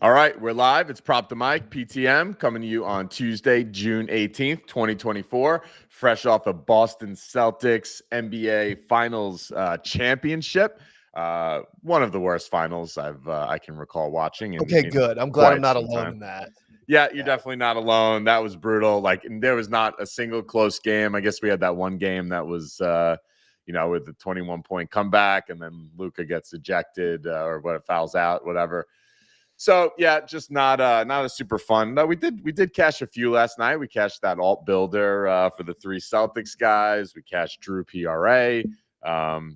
All right, we're live. It's Prop the Mic, PTM, coming to you on Tuesday, June 18th, 2024, fresh off a Boston Celtics NBA Finals championship. One of the worst finals I can recall watching in Good. I'm glad I'm quite not some alone time. in that. Yeah, you're definitely not alone. That was brutal. There was not a single close game. I guess we had that one game that was, with the 21-point comeback, and then Luka gets ejected or fouls out, whatever. So yeah, just not a super fun. No, we did cash a few last night. We cashed that alt builder for the 3 Celtics guys. We cashed Drew PRA.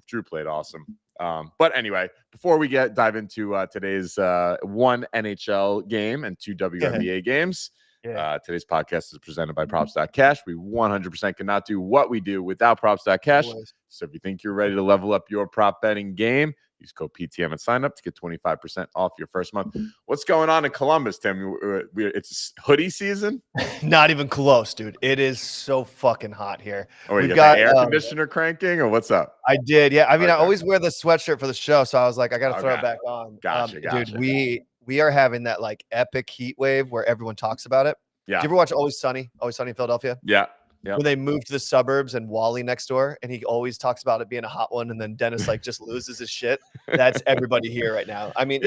Drew played awesome. But anyway, before we dive into today's 1 NHL game and 2 WNBA games, today's podcast is presented by Props.cash. We 100% cannot do what we do without Props.cash. So if you think you're ready to level up your prop betting game, use code PTM and sign up to get 25% off your first month. What's going on in Columbus, Tim? It's hoodie season? Not even close, dude. It is so fucking hot here. Oh, we've got the air conditioner cranking, or what's up? I did, yeah. I mean, I always wear the sweatshirt for the show, so I was like, I got to throw it back on. Gotcha. Dude, we are having that like epic heat wave where everyone talks about it. Yeah. Did you ever watch Always Sunny in Philadelphia? Yeah. When they moved to the suburbs and Wally next door, and he always talks about it being a hot one, and then Dennis just loses his shit. That's everybody here right now. I mean,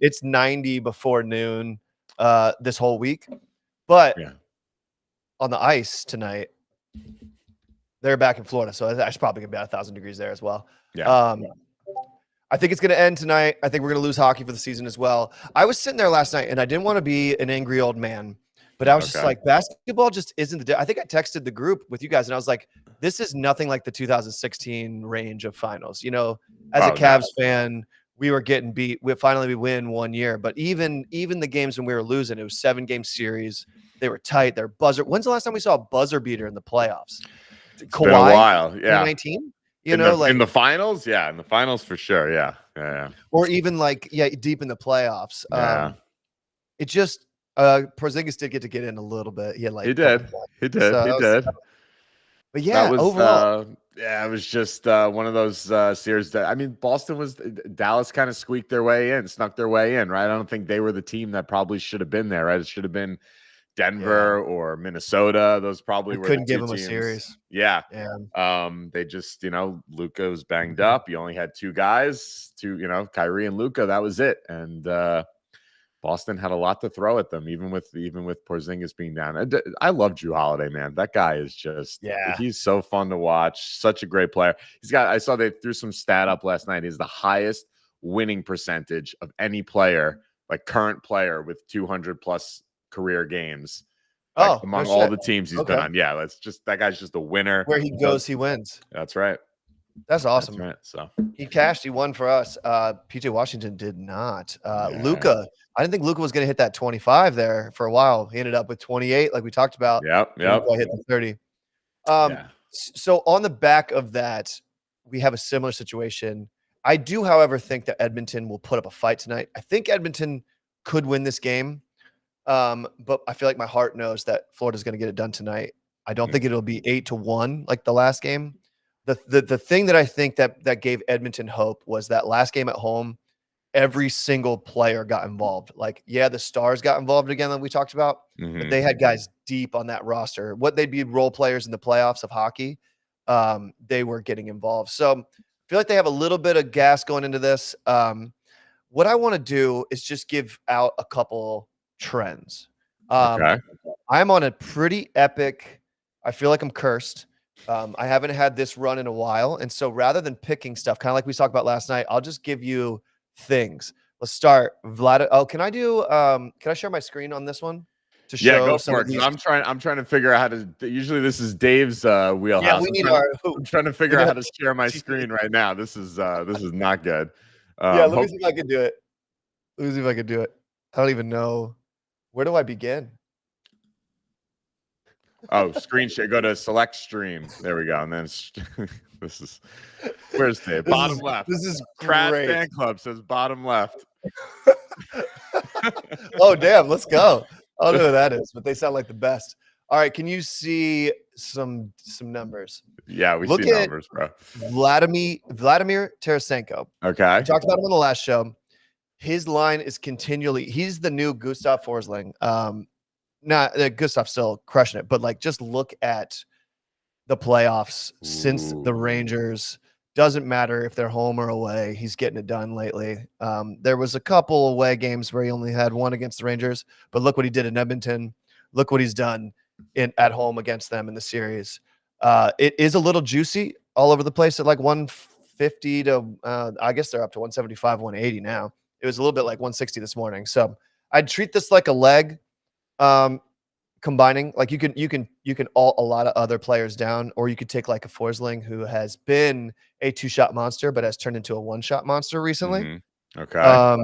it's 90 before noon this whole week, but on the ice tonight, they're back in Florida, so it's probably gonna be about 1,000 degrees there as well. Yeah. I think it's gonna end tonight. I think we're gonna lose hockey for the season as well. I was sitting there last night, and I didn't want to be an angry old man. But I was just like, basketball just isn't I think I texted the group with you guys, and I was like, this is nothing like the 2016 range of finals. You know, as a Cavs fan, we were getting beat. We win one year. But even the games when we were losing, it was 7-game series. They were tight. They're buzzer. When's the last time we saw a buzzer beater in the playoffs? It's been a while. Yeah. 2019? In the finals? Yeah, in the finals for sure. Yeah. Or even deep in the playoffs. Yeah. It just Porzingis did get in a little bit. He did. But yeah, overall, it was just one of those series that, I mean, Dallas kind of snuck their way in, right? I don't think they were the team that probably should have been there, right? It should have been Denver or Minnesota. Those probably couldn't give them teams. A series. Yeah. They just, Luka was banged up. You only had 2 guys, Kyrie and Luka. That was it. And Boston had a lot to throw at them, even with Porzingis being down. I love Jrue Holiday, man. That guy is just, he's so fun to watch. Such a great player. I saw they threw some stat up last night. He's the highest winning percentage of any player, like current player with 200 plus career games. Among all the teams he's been on. Yeah, that guy's just a winner. Where he goes, he wins. That's right. That's awesome. That's right. So he cashed. He won for us. PJ Washington did not. Luka. I didn't think Luka was going to hit that 25 there for a while. He ended up with 28, like we talked about. Yep. Hit the 30. So on the back of that, we have a similar situation. I do, however, think that Edmonton will put up a fight tonight. I think Edmonton could win this game, but I feel like my heart knows that Florida's going to get it done tonight. I don't think it'll be 8-1 like the last game. The thing that I think that gave Edmonton hope was that last game at home, every single player got involved. The Stars got involved again, that we talked about, but they had guys deep on that roster. What they'd be role players in the playoffs of hockey, they were getting involved. So I feel like they have a little bit of gas going into this. What I want to do is just give out a couple trends. I'm on a pretty epic, I feel like I'm cursed. I haven't had this run in a while. And so rather than picking stuff, kind of like we talked about last night, I'll just give you things. Let's start. Can I share my screen on this one to show? Go for it. I'm trying to figure out how to. Usually this is Dave's wheelhouse. Yeah, I'm trying to figure out how to share my screen right now. This is not good. Let me see if I can do it. I don't even know. Where do I begin? Oh, screen share. Go to select stream. There we go. And then where's Dave? Bottom left. This is Trash great. Fan Club says bottom left. Oh, damn. Let's go. I don't know who that is, but they sound like the best. All right. Can you see some numbers? Yeah, we see numbers, bro. Vladimir Tarasenko. Okay. We talked about him on the last show. his line is continually. He's the new Gustav Forsling. Not Gustav's still crushing it, but like just look at the playoffs since the Rangers. Doesn't matter if they're home or away. He's getting it done lately. There was a couple away games where he only had one against the Rangers, but look what he did in Edmonton. Look what he's done at home against them in the series. It is a little juicy all over the place at like 150 to I guess they're up to 175, 180 now. It was a little bit like 160 this morning. So I'd treat this like a leg. Combining, like you can alt a lot of other players down, or you could take like a Forsling who has been a 2-shot monster but has turned into a 1-shot monster recently. Okay.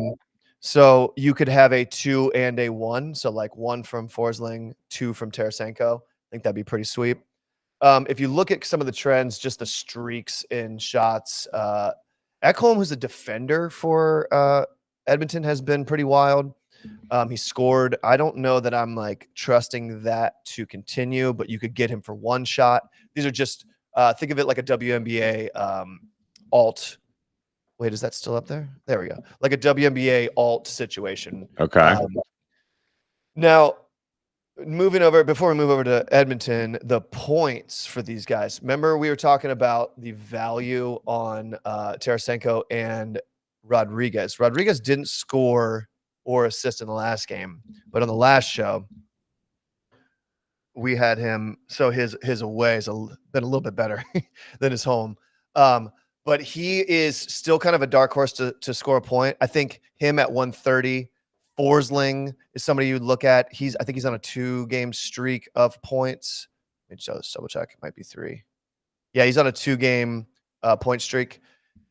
So you could have a 2 and a 1, so like 1 from Forsling, 2 from Tarasenko. I think that'd be pretty sweet. If you look at some of the trends, just the streaks in shots, Ekholm, who's a defender for Edmonton, has been pretty wild. He scored. I don't know that I'm like trusting that to continue, but you could get him for 1 shot. These are just think of it like a WNBA alt. Wait, is that still up there? There we go. Like a WNBA alt situation. Okay. Now, before we move over to Edmonton, the points for these guys. Remember, we were talking about the value on Tarasenko and Rodriguez. Rodriguez didn't score or assist in the last game, but on the last show, we had him. So his away has been a little bit better than his home. But he is still kind of a dark horse to score a point. I think him at 130. Forsling is somebody you would look at. I think he's on a 2-game streak of points. Let me just double check. It might be 3. Yeah, he's on a 2-game point streak.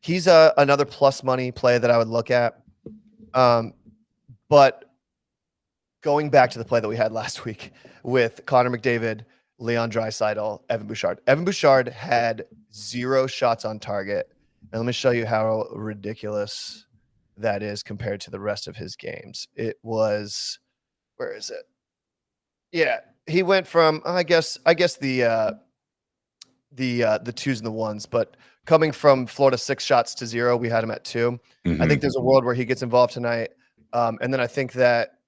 He's another plus money play that I would look at. But going back to the play that we had last week with Connor McDavid, Leon Draisaitl, Evan Bouchard. Evan Bouchard had 0 shots on target. And let me show you how ridiculous that is compared to the rest of his games. It was, where is it? Yeah, he went from I guess the 2s and the 1s, but coming from Florida 6 shots to 0, we had him at 2. I think there's a world where he gets involved tonight. And then I think that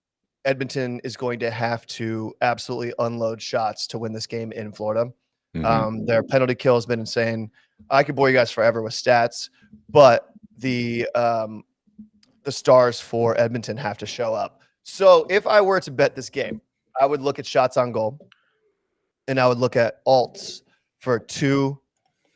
Edmonton is going to have to absolutely unload shots to win this game in Florida. Their penalty kill has been insane. I could bore you guys forever with stats, but the stars for Edmonton have to show up. So if I were to bet this game, I would look at shots on goal, and I would look at alts for 2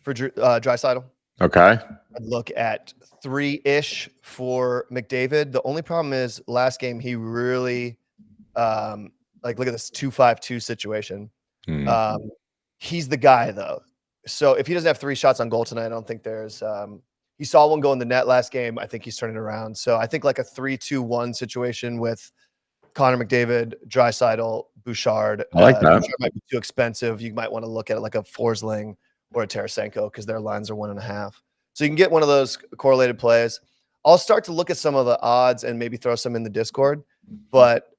for Draisaitl. Okay. I'd look at 3-ish for McDavid. The only problem is last game he really look at this 2-5-2 situation. He's the guy though. So if he doesn't have 3 shots on goal tonight, I don't think there's he saw one go in the net last game. I think he's turning around. So I think like a 3-2-1 situation with Connor McDavid, Draisaitl, Bouchard. I like that. Bouchard might be too expensive. You might want to look at it like a Forsling or a Tarasenko because their lines are 1.5. So you can get one of those correlated plays. I'll start to look at some of the odds and maybe throw some in the Discord, but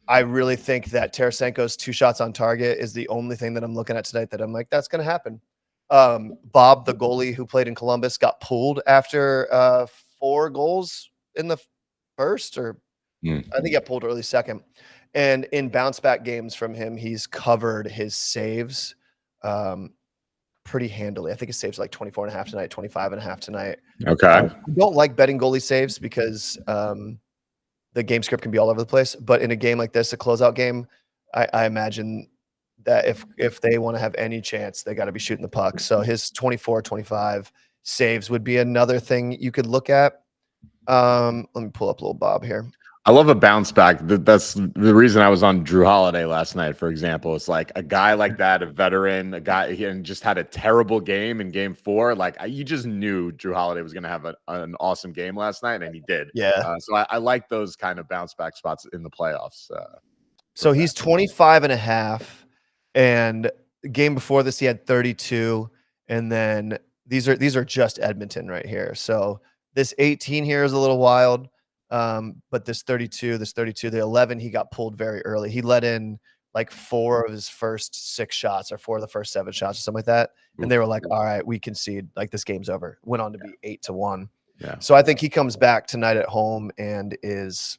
I really think that Tarasenko's 2 shots on target is the only thing that I'm looking at tonight that I'm like, that's going to happen. Bob, the goalie who played in Columbus, got pulled after 4 goals in the first, or I think he got pulled early second. And in bounce back games from him, he's covered his saves pretty handily. I think his saves like 24.5 tonight, 25.5 tonight. Okay. I don't like betting goalie saves because the game script can be all over the place. But in a game like this, a closeout game, I imagine that if they want to have any chance, they got to be shooting the puck. So his 24, 25 saves would be another thing you could look at. Let me pull up little Bob here. I love a bounce back. That's the reason I was on Drew Holiday last night, for example. It's like a guy like that, a veteran, a guy and just had a terrible game in game 4. Like you just knew Drew Holiday was going to have an awesome game last night, and he did. Yeah. So I like those kind of bounce back spots in the playoffs. So he's 25.5, and the game before this he had 32, and then these are just Edmonton right here. So this 18 here is a little wild. But this 32, the 11, he got pulled very early. He let in like 4 of his first 6 shots or 4 of the first 7 shots or something like that. And they were like, all right, we concede, like this game's over. Went on to be 8-1. Yeah. So I think he comes back tonight at home and is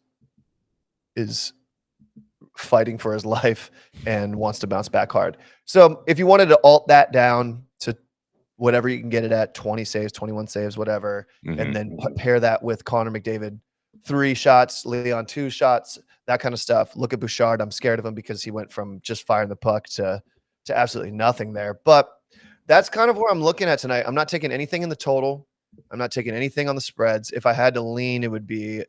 fighting for his life and wants to bounce back hard. So if you wanted to alt that down to whatever you can get it at, 20 saves, 21 saves, whatever, and then pair that with Connor McDavid, 3 shots, Leon 2 shots, that kind of stuff. Look at Bouchard. I'm scared of him because he went from just firing the puck to absolutely nothing there. But that's kind of where I'm looking at tonight. I'm not taking anything in the total. I'm not taking anything on the spreads. If I had to lean, it would be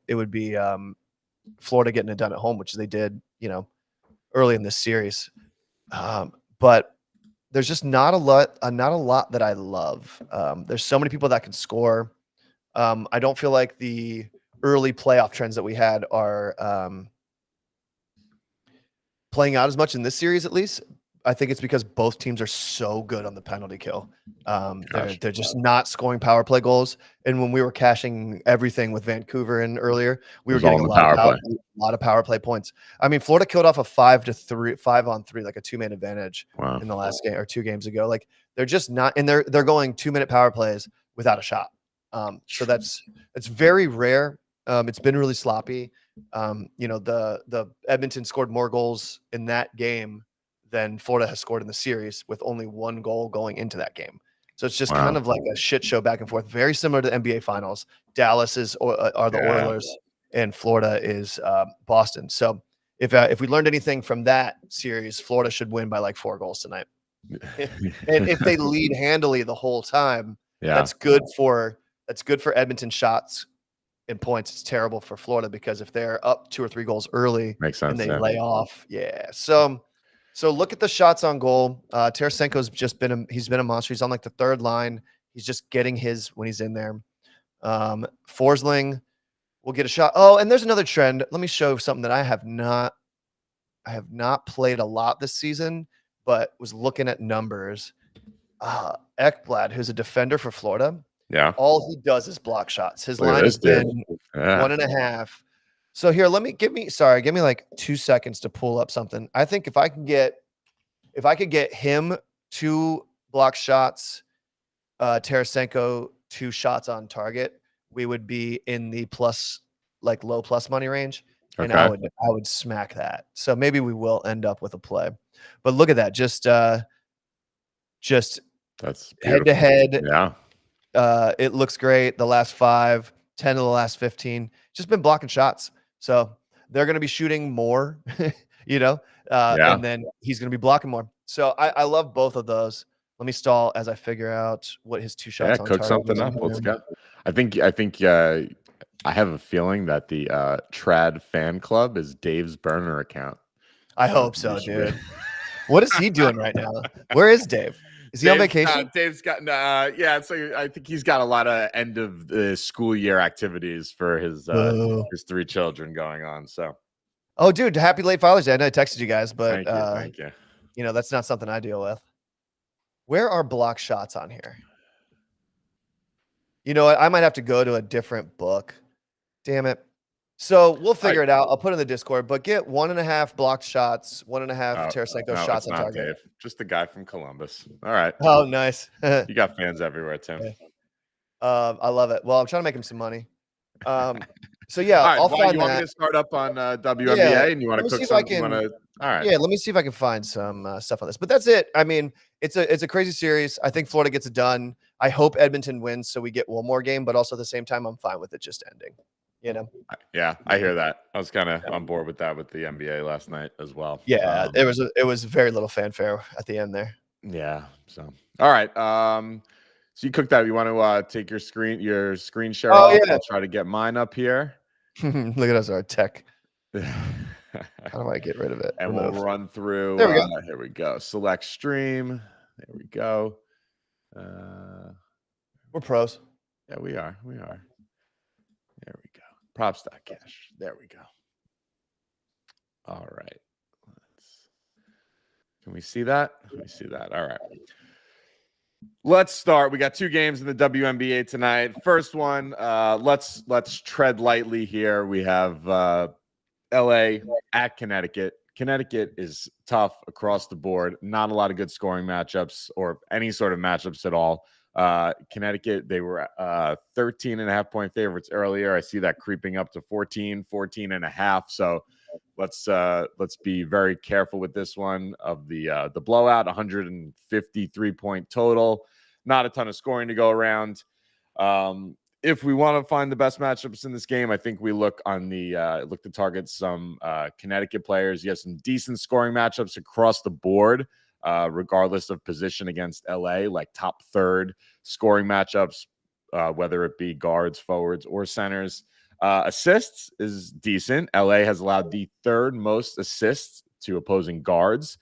Florida getting it done at home, which they did, early in this series. But there's just not a lot that I love. There's so many people that can score. I don't feel like the early playoff trends that we had are playing out as much in this series, at least. I think it's because both teams are so good on the penalty kill. They're just not scoring power play goals. And when we were cashing everything with Vancouver in earlier, we were getting a lot of power play points. I mean, Florida killed off a 5-on-3, like a 2-man advantage in the last game or 2 games ago. Like they're just not, and they're going 2-minute power plays without a shot. So it's very rare. It's been really sloppy. The Edmonton scored more goals in that game than Florida has scored in the series, with only 1 goal going into that game. So it's just kind of like a shit show back and forth, very similar to the NBA Finals. Dallas are the Oilers, and Florida is Boston. So if we learned anything from that series, Florida should win by like 4 goals tonight. And if they lead handily the whole time, that's good for Edmonton shots and points. It's terrible for Florida because if they're up 2 or 3 goals early, makes sense, and they lay off, So look at the shots on goal. Tarasenko's he's been a monster. He's on like the 3rd line. He's just getting his when he's in there. Forsling will get a shot. Oh, and there's another trend. Let me show something that I have not played a lot this season, but was looking at numbers. Ekblad, who's a defender for Florida. Yeah. All he does is block shots. His line has been 1.5. So here, give me like 2 seconds to pull up something. I think if I could get him 2 block shots, Tarasenko 2 shots on target, we would be in the low plus money range. And I would smack that. So maybe we will end up with a play. But look at that. Just that's head to head. Yeah. It looks great. The last 5, 10 of the last 15, just been blocking shots. So they're going to be shooting more, and then he's going to be blocking more. So I love both of those. Let me stall as I figure out what his 2 shots on cook target something up. Let's go. I think I have a feeling that the Trad fan club is Dave's burner account. I hope so, dude. What is he doing right now? Where is Dave? Is he on vacation? Dave's got so I think he's got a lot of end of the school year activities for his 3 children going on. So, oh, dude, happy late Father's Day. I know I texted you guys, but thank you. That's not something I deal with. Where are block shots on here? You know what? I might have to go to a different book. Damn it. So we'll figure it out. I'll put it in the Discord, but get 1.5 blocked shots, 1.5 Tarasenko shots on target. Dave. Just the guy from Columbus. All right. Oh, nice. You got fans everywhere, Tim. I love it. Well, I'm trying to make him some money. So yeah, right, I'll find you want me to start up on WNBA, and you want to cook something? All right. Yeah, let me see if I can find some stuff on this. But that's it. I mean, it's a crazy series. I think Florida gets it done. I hope Edmonton wins so we get one more game, but also at the same time, I'm fine with it just ending. Yeah, I hear that. I was kind of on board with that with the NBA last night as well. Yeah, it was very little fanfare at the end there. Yeah. So all right. So you cooked that. You want to take your screen share off? Yeah. I'll try to get mine up here. Look at us, our tech. How do I get rid of it? And we'll run through. There we go. Here we go. Select stream. There we go. We're pros. Yeah, we are. There we go. Props.cash. There we go. All right. Can we see that? Can we see that? All right. Let's start. We got 2 games in the WNBA tonight. First one, let's tread lightly here. We have LA at Connecticut. Connecticut is tough across the board. Not a lot of good scoring matchups or any sort of matchups at all. Connecticut, they were 13.5-point favorites earlier. I see that creeping up to 14.5. So let's be very careful with this one. Of the blowout, 153-point total. Not a ton of scoring to go around. If we want to find the best matchups in this game, I think we look to target some Connecticut players. You have some decent scoring matchups across the board, regardless of position against LA, like top third scoring matchups, whether it be guards, forwards, or centers. Assists is decent. LA has allowed the third most assists to opposing guards.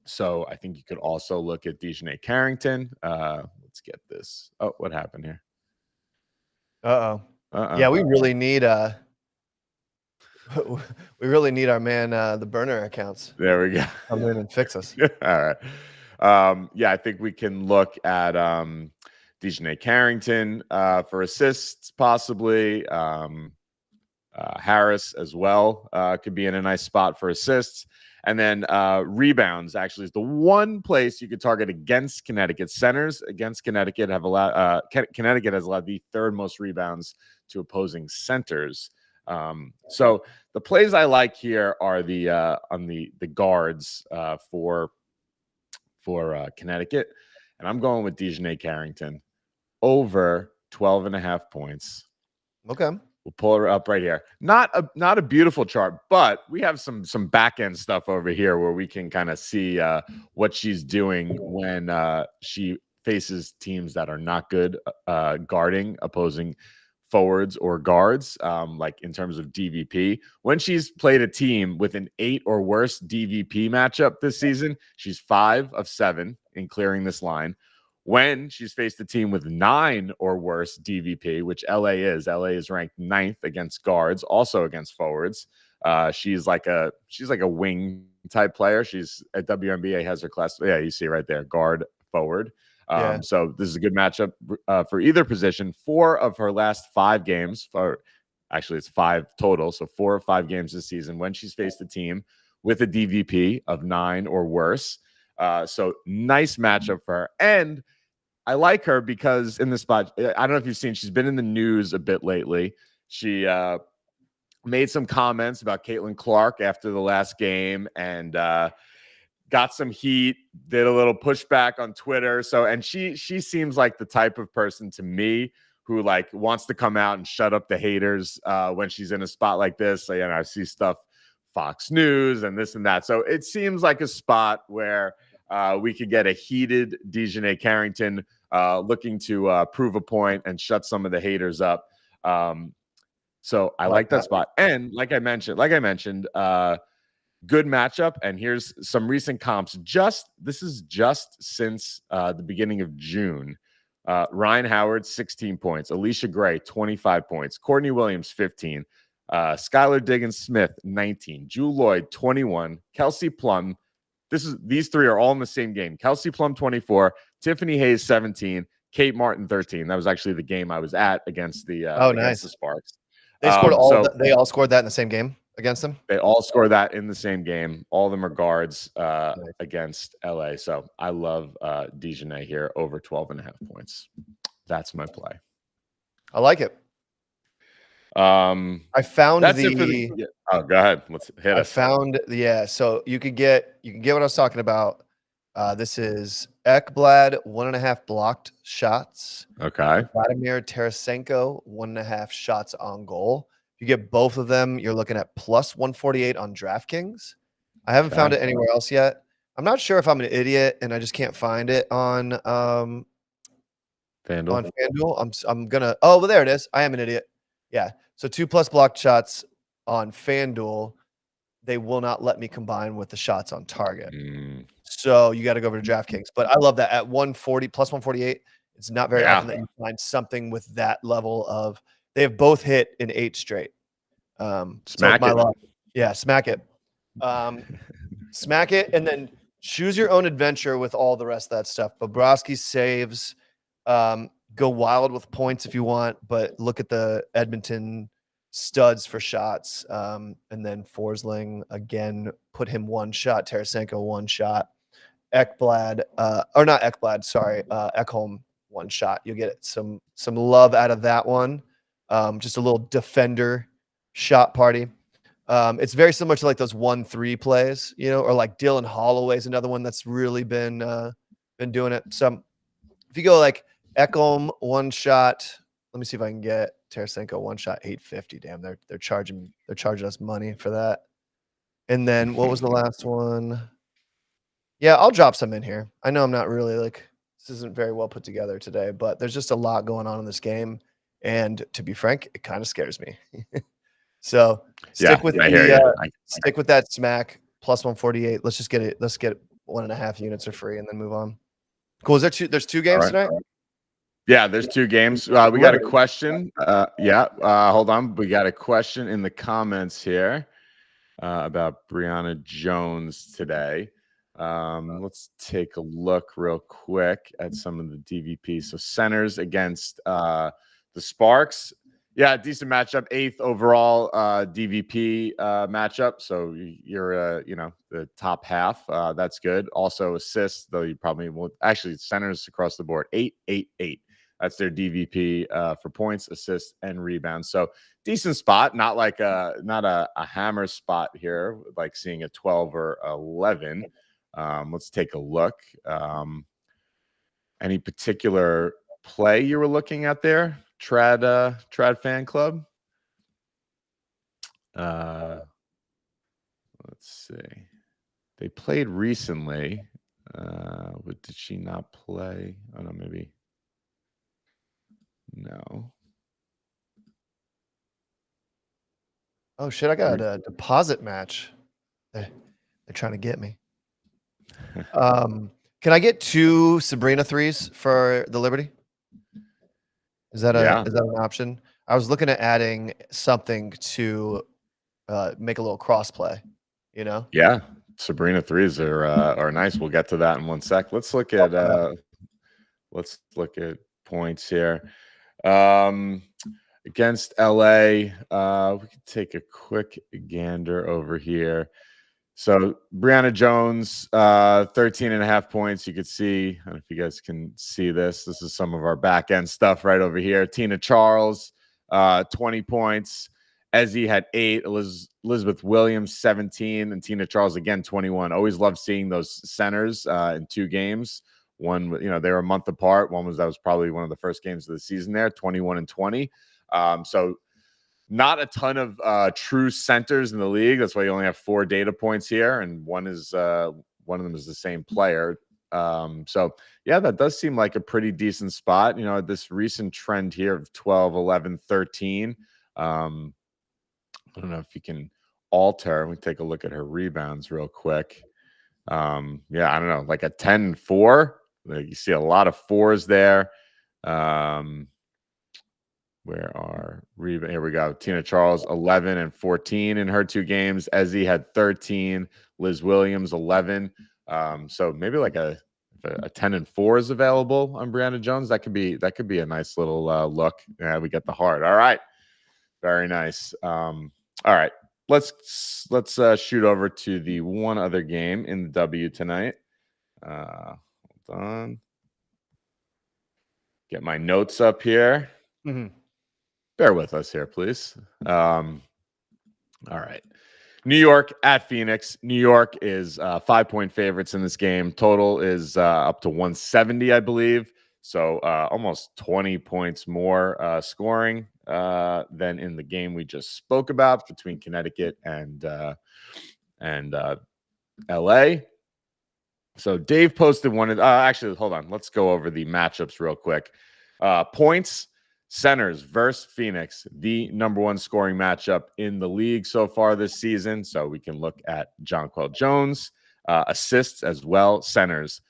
So I think you could also look at DiJonai Carrington. Let's get this. Oh, what happened here? Yeah, we really need our man, the burner accounts. There we go. Come in and fix us. All right. Yeah, I think we can look at DiJonai Carrington for assists, possibly. Harris as well could be in a nice spot for assists. And then rebounds actually is the one place you could target against Connecticut. Centers against Connecticut have allowed Connecticut has allowed the third most rebounds to opposing centers. So the plays I like here are the on the guards for Connecticut, and I'm going with DiJonai Carrington over 12.5 points. Okay. We'll pull her up right here. Not a beautiful chart, but we have some back end stuff over here where we can kind of see what she's doing when she faces teams that are not good guarding opposing forwards or guards, like in terms of DVP. When she's played a team with an 8 or worse DVP matchup this season, she's 5 of 7 in clearing this line. When she's faced a team with 9 or worse DVP, which LA is ranked 9th against guards, also against forwards. She's like a wing type player. She's at WNBA, has her class. Yeah, you see right there, guard, forward. So this is a good matchup for either position. 4 of her last 5 games, actually it's 5 total, so 4 of 5 games this season when she's faced a team with a DVP of 9 or worse. So nice matchup for her. And I like her because in this spot, I don't know if you've seen, she's been in the news a bit lately. She made some comments about Caitlin Clark after the last game and got some heat, did a little pushback on Twitter. So, and she seems like the type of person to me who like wants to come out and shut up the haters when she's in a spot like this. So, I see stuff Fox News and this and that. So it seems like a spot where we could get a heated DiJonai Carrington looking to prove a point and shut some of the haters up. So I like that spot. And like I mentioned, good matchup. And here's some recent comps. This is just since the beginning of June. Ryan Howard, 16 points. Alicia Gray, 25 points. Courtney Williams, 15. Skylar Diggins-Smith, 19. Jewel Lloyd, 21. Kelsey Plum. These 3 are all in the same game. Kelsey Plum, 24. Tiffany Hayes, 17. Kate Martin, 13. That was actually the game I was at against the against the Sparks. They scored they all scored that in the same game against them? They all scored that in the same game. All of them are guards against LA. So I love DiJonai here over 12.5 points. That's my play. I like it. I found go ahead. Let's hit it. So you can get what I was talking about. This is Ekblad, 1.5 blocked shots. Okay. Vladimir Tarasenko, 1.5 shots on goal. If you get both of them, you're looking at plus 148 on DraftKings. I haven't found it anywhere else yet. I'm not sure if I'm an idiot and I just can't find it on FanDuel. On FanDuel. I'm gonna well, there it is. I am an idiot. Yeah. So 2+ blocked shots on FanDuel. They will not let me combine with the shots on target. So you got to go over to DraftKings. But I love that at 140 plus 148. It's not very often that you find something with that level of. They have both hit in 8 straight. Smack it. Yeah, smack it. Smack it, and then choose your own adventure with all the rest of that stuff. Bobrovsky saves. Go wild with points if you want, but look at the Edmonton studs for shots. And then Forsling, again, put him 1 shot. Tarasenko 1 shot. Ekblad, or not Ekblad, sorry, Ekholm one shot. You'll get some love out of that one. Just a little defender shot party. It's very similar to like those 1-3 plays, or like Dylan Holloway's another one that's really been doing it. So if you go like Ekholm one shot, let me see if I can get Tarasenko one shot 850. Damn, they're charging us money for that. And then what was the last one? Yeah, I'll drop some in here. I know I'm not really this isn't very well put together today, but there's just a lot going on in this game. And to be frank, it kind of scares me. So stick with stick with that smack plus 148. Let's just get it. Let's get 1.5 units are free and then move on. Cool. Is there two? There's 2 games tonight? Yeah, there's 2 games. We got a question. Hold on. We got a question in the comments here about Brianna Jones today. Let's take a look real quick at some of the DVP. So centers against the Sparks. Yeah, decent matchup. 8th overall DVP matchup. So you're the top half. That's good. Also assists, though you probably won't. Actually, centers across the board. 8, 8, 8. That's their DVP for points, assists, and rebounds. So decent spot. Not like not a hammer spot here, like seeing a 12 or 11. Let's take a look. Any particular play you were looking at there? Trad fan club. Let's see. They played recently. What did she not play? Oh no, maybe. No. Oh shit! I got a deposit match. They're trying to get me. Can I get 2 Sabrina 3s for the Liberty? Is that an option? I was looking at adding something to make a little cross play. Yeah, Sabrina 3s are nice. We'll get to that in 1 sec. Let's look at points here. Against LA, we could take a quick gander over here. So Brianna Jones, 13.5 points. You could see, I don't know if you guys can see this. This is some of our back end stuff right over here. Tina Charles, 20 points. Ezzy had 8. Elizabeth Williams, 17. And Tina Charles, again, 21. Always love seeing those centers in 2 games. One, they were a month apart. That was probably one of the first games of the season there, 21 and 20. So not a ton of true centers in the league. That's why you only have 4 data points here, and one of them is the same player. So yeah, that does seem like a pretty decent spot. This recent trend here of 12, 11, 13. I don't know if you can alter. Let me take a look at her rebounds real quick. I don't know, like a 10-4. You see a lot of 4s there. Where are rebound? Here we go. Tina Charles, 11 and 14 in her 2 games. Ezzy had 13. Liz Williams, 11. So maybe like a 10 and 4 is available on Brianna Jones. That could be a nice little look. Yeah, we get the heart. All right, very nice. All right, let's shoot over to the one other game in the W tonight. Hold on. Get my notes up here. Mm-hmm. Bear with us here, please. All right. New York at Phoenix. New York is 5-point favorites in this game. Total is up to 170, I believe. So almost 20 points more scoring than in the game we just spoke about between Connecticut and LA. So Dave posted one. Actually, hold on. Let's go over the matchups real quick. Points. Centers versus Phoenix, the #1 scoring matchup in the league so far this season. So we can look at Jonquel Jones. Assists as well. Centers.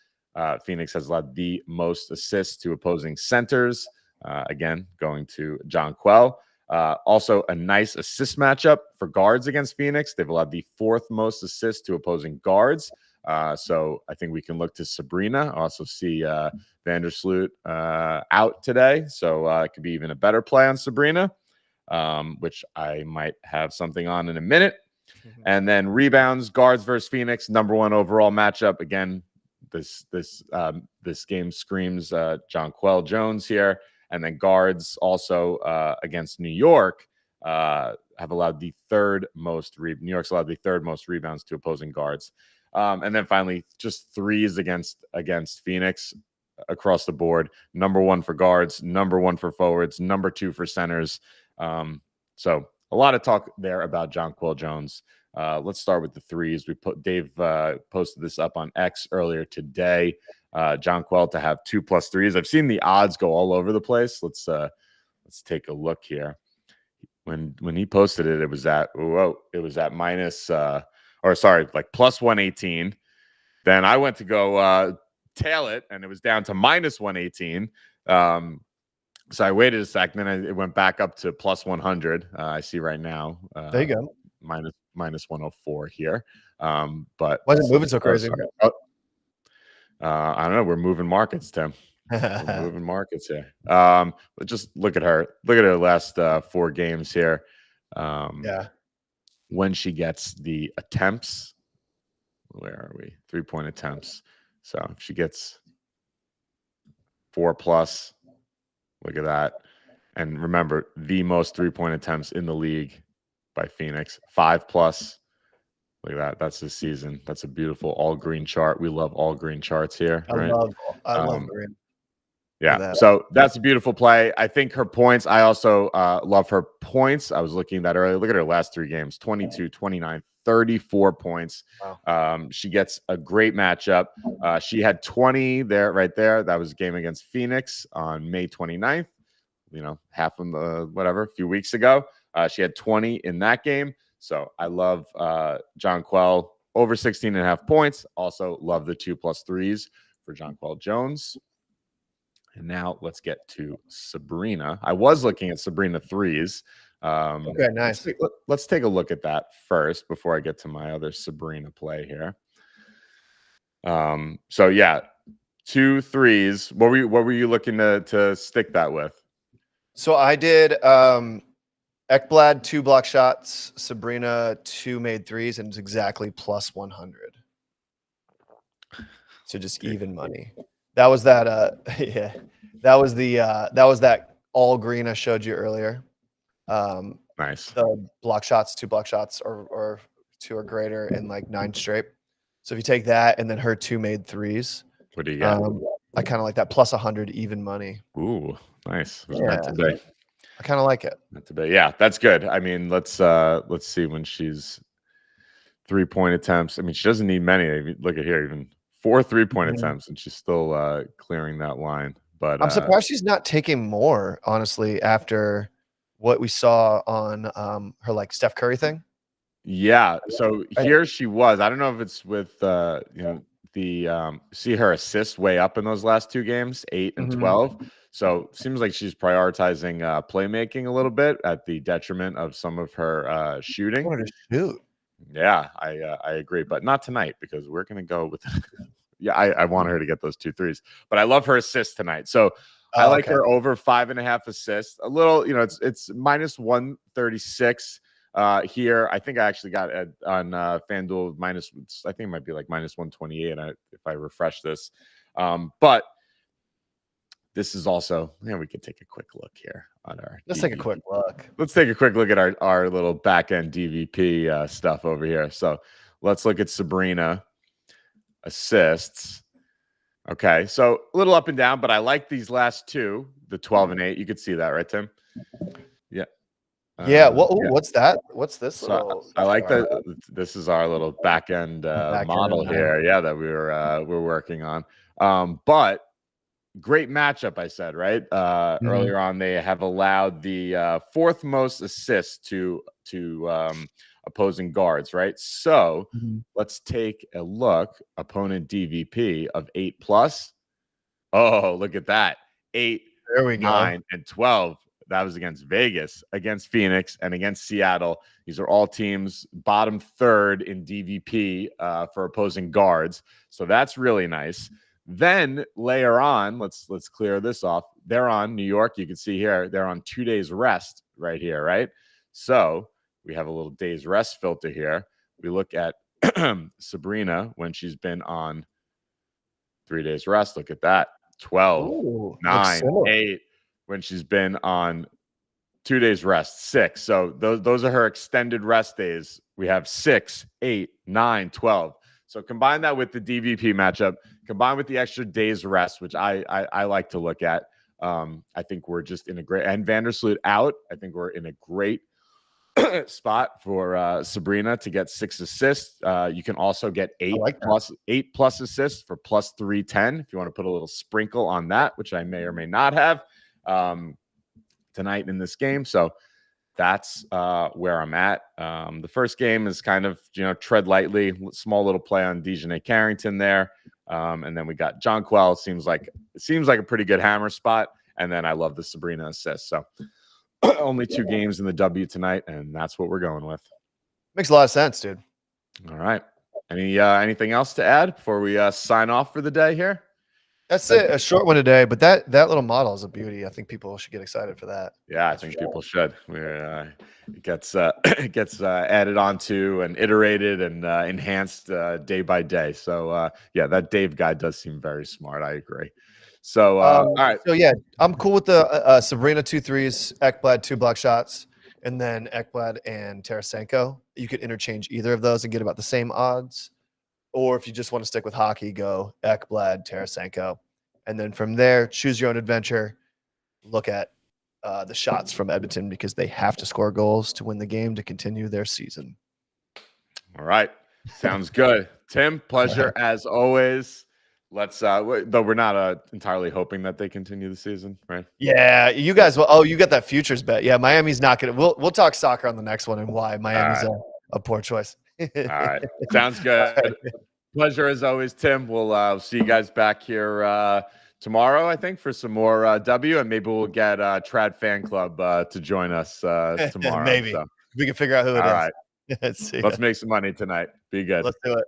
Phoenix has allowed the most assists to opposing centers. Again, going to Jonquel. Also, a nice assist matchup for guards against Phoenix. They've allowed the 4th most assists to opposing guards. So I think we can look to Sabrina. Also see Vandersloot out today. So it could be even a better play on Sabrina, which I might have something on in a minute. Mm-hmm. And then rebounds, guards versus Phoenix, #1 overall matchup. Again, this game screams Jonquel Jones here. And then guards also against New York have allowed the third most. New York's allowed the third most rebounds to opposing guards. And then finally, just threes against Phoenix across the board. Number 1 for guards, number 1 for forwards, number 2 for centers. So a lot of talk there about Jonquel Jones. Let's start with the threes. Dave posted this up on X earlier today. Jonquel to have 2+ threes. I've seen the odds go all over the place. Let's take a look here. When he posted it, it was at minus like plus 118. Then I went to go tail it, and it was down to minus 118. So I waited a second, then it went back up to plus 100. I see right now. There you go. Minus 104 here. But why is it moving so crazy? I don't know. We're moving markets, Tim. We're moving markets here. But just look at her. Look at her last 4 games here. When she gets the attempts, where are we? 3-point attempts. So if she gets 4+, look at that. And remember, the most 3-point attempts in the league by Phoenix, 5+. Look at that. That's this season. That's a beautiful all green chart. We love all green charts here. Right? I love green. Yeah. So that's a beautiful play. I think her points, I also love her points. I was looking at that earlier. Look at her last 3 games, 22, 29, 34 points. Wow. She gets a great matchup. She had 20 right there. That was a game against Phoenix on May 29th, half of a few weeks ago. She had 20 in that game. So I love Jonquel over 16.5 points. Also love the 2+ threes for Jonquel Jones. And now let's get to Sabrina. I was looking at Sabrina threes. Okay, nice. Let's take a look at that first before I get to my other Sabrina play here. So yeah, 2 threes. What were you looking to stick that with? So I did Ekblad 2 block shots, Sabrina 2 made threes, and it's exactly plus 100. So just even money. That was that. Yeah, that was that all green I showed you earlier. Nice. The block shots, 2 block shots, or 2 or greater in like 9 straight. So if you take that and then her 2 made threes, what do you got? I kind of like that plus 100 even money. Ooh, nice. It was Yeah. meant to be. I kind of like it. Meant to be. Yeah, that's good. I mean, let's see when she's 3-point attempts. I mean, she doesn't need many. Look at here, even 4 3-point attempts, and she's still clearing that line. But I'm surprised she's not taking more, honestly, after what we saw on her like Steph Curry thing. Yeah. So here she was. I don't know if it's with see her assists way up in those last 2 games, 8 and 12. So seems like she's prioritizing playmaking a little bit at the detriment of some of her shooting. I wanted to shoot. Yeah, I agree, but not tonight because we're gonna go with. Yeah, I want her to get those 2 threes, but I love her assists tonight. So I like her over 5.5 assists. A little, it's minus 136 here. I think I actually got it on FanDuel minus. I think it might be like minus 128 if I refresh this, but. This is also, we could take a quick look here on our. Let's take a quick look. Let's take a quick look at our little back end DVP stuff over here. So let's look at Sabrina assists. Okay, so a little up and down, but I like these last 2, the 12 and 8. You could see that, right, Tim? Yeah. Yeah. What's that? What's this? So I like that. This is our little back end model here. Yeah, that we're working on. But. Great matchup, I said, right? Earlier on, they have allowed the 4th most assists to opposing guards, right? So let's take a look. Opponent DVP of 8+. Oh, look at that. 8, there we go. 9, and 12. That was against Vegas, against Phoenix, and against Seattle. These are all teams bottom 3rd in DVP for opposing guards. So that's really nice. Then later on, let's clear this off. They're on New York. You can see here, they're on 2 days rest right here, right? So we have a little days rest filter here. We look at Sabrina when she's been on 3 days rest. Look at that. 12, Ooh, 9, 8 when she's been on 2 days rest, 6. So those are her extended rest days. We have 6, 8, 9, 12. So combine that with the DVP matchup, combined with the extra days rest, which I like to look at. I think we're just in a great, and Vandersloot out. I think we're in a great spot for Sabrina to get 6 assists. You can also get 8 plus assists for plus 310 if you want to put a little sprinkle on that, which I may or may not have tonight in this game. So that's where I'm at. The first game is kind of, tread lightly, small little play on Dejanay Carrington there. And then we got Jonquel. Seems like a pretty good hammer spot. And then I love the Sabrina assist. So only 2 games in the W tonight, and that's what we're going with. Makes a lot of sense, dude. All right. Anything else to add before we sign off for the day here? That's it. A short one today, but that little model is a beauty. I think people should get excited for that. Yeah, I think people should. It gets added onto and iterated and enhanced day by day. So that Dave guy does seem very smart. I agree. So all right. So yeah, I'm cool with the Sabrina 2 threes, Ekblad 2 block shots, and then Ekblad and Tarasenko. You could interchange either of those and get about the same odds. Or if you just want to stick with hockey, go Ekblad, Tarasenko. And then from there, choose your own adventure. Look at the shots from Edmonton because they have to score goals to win the game to continue their season. All right. Sounds good. Tim, pleasure as always. Let's though we're not entirely hoping that they continue the season, right? Yeah, you guys you got that futures bet. Yeah, Miami's not gonna we'll talk soccer on the next one and why Miami's a poor choice. All right. Sounds good. Pleasure as always, Tim. We'll see you guys back here tomorrow, I think, for some more W, and maybe we'll get Trad Fan Club to join us tomorrow. Maybe we can figure out who it is. All right. Let's make some money tonight. Be good. Let's do it.